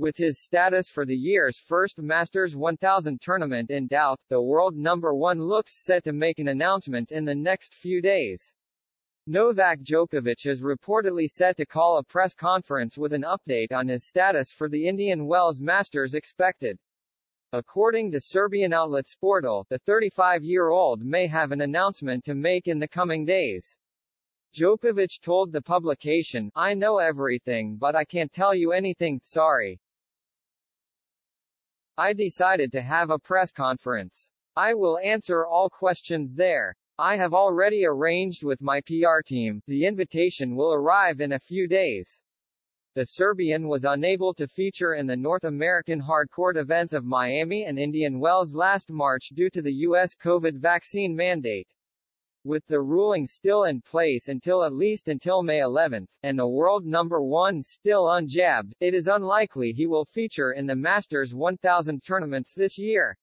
With his status for the year's first Masters 1000 tournament in doubt, the world number one looks set to make an announcement in the next few days. Novak Djokovic is reportedly set to call a press conference with an update on his status for the Indian Wells Masters expected. According to Serbian outlet Sportal, the 35-year-old may have an announcement to make in the coming days. Djokovic told the publication, "I know everything but I can't tell you anything, sorry. I decided to have a press conference. I will answer all questions there. I have already arranged with my PR team, the invitation will arrive in a few days." The Serbian was unable to feature in the North American hardcourt events of Miami and Indian Wells last March due to the U.S. COVID vaccine mandate. With the ruling still in place until at least until May 11, and the world number one still unjabbed, it is unlikely he will feature in the Masters 1000 tournaments this year.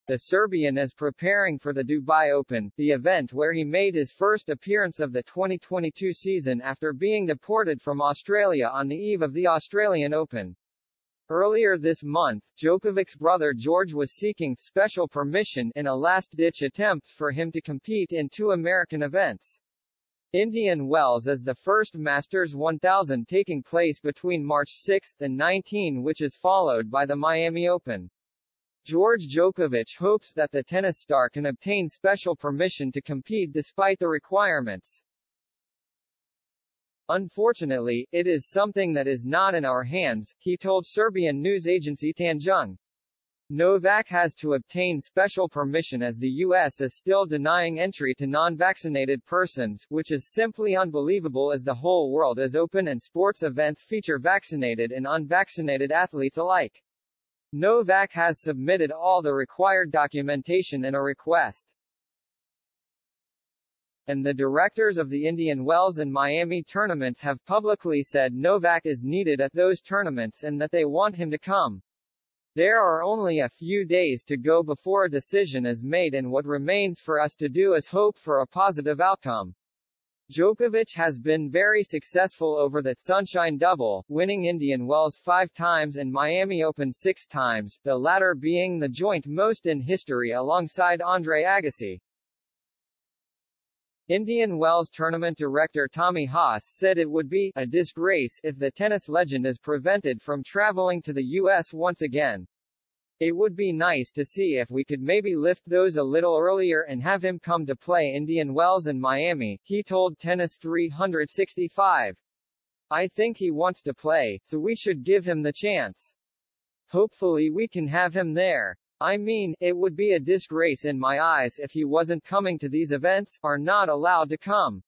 The Serbian is preparing for the Dubai Open, the event where he made his first appearance of the 2022 season after being deported from Australia on the eve of the Australian Open. Earlier this month, Djokovic's brother George was seeking special permission in a last-ditch attempt for him to compete in two American events. Indian Wells is the first Masters 1000 taking place between March 6 and 19, which is followed by the Miami Open. George Djokovic hopes that the tennis star can obtain special permission to compete despite the requirements. "Unfortunately, it is something that is not in our hands," he told Serbian news agency Tanjung. Novak has to obtain special permission as the U.S. is still denying entry to non-vaccinated persons, which is simply unbelievable as the whole world is open and sports events feature vaccinated and unvaccinated athletes alike. Novak has submitted all the required documentation in a request. And the directors of the Indian Wells and Miami tournaments have publicly said Novak is needed at those tournaments and that they want him to come. There are only a few days to go before a decision is made, and what remains for us to do is hope for a positive outcome. Djokovic has been very successful over the Sunshine Double, winning Indian Wells 5 times and Miami Open 6 times, the latter being the joint most in history alongside Andre Agassi. Indian Wells tournament director Tommy Haas said it would be a disgrace if the tennis legend is prevented from traveling to the U.S. once again. It would be nice to see if we could maybe lift those a little earlier and have him come to play Indian Wells and Miami, he told Tennis 365. I think he wants to play, so we should give him the chance. Hopefully we can have him there. I mean, it would be a disgrace in my eyes if he wasn't coming to these events, or not allowed to come.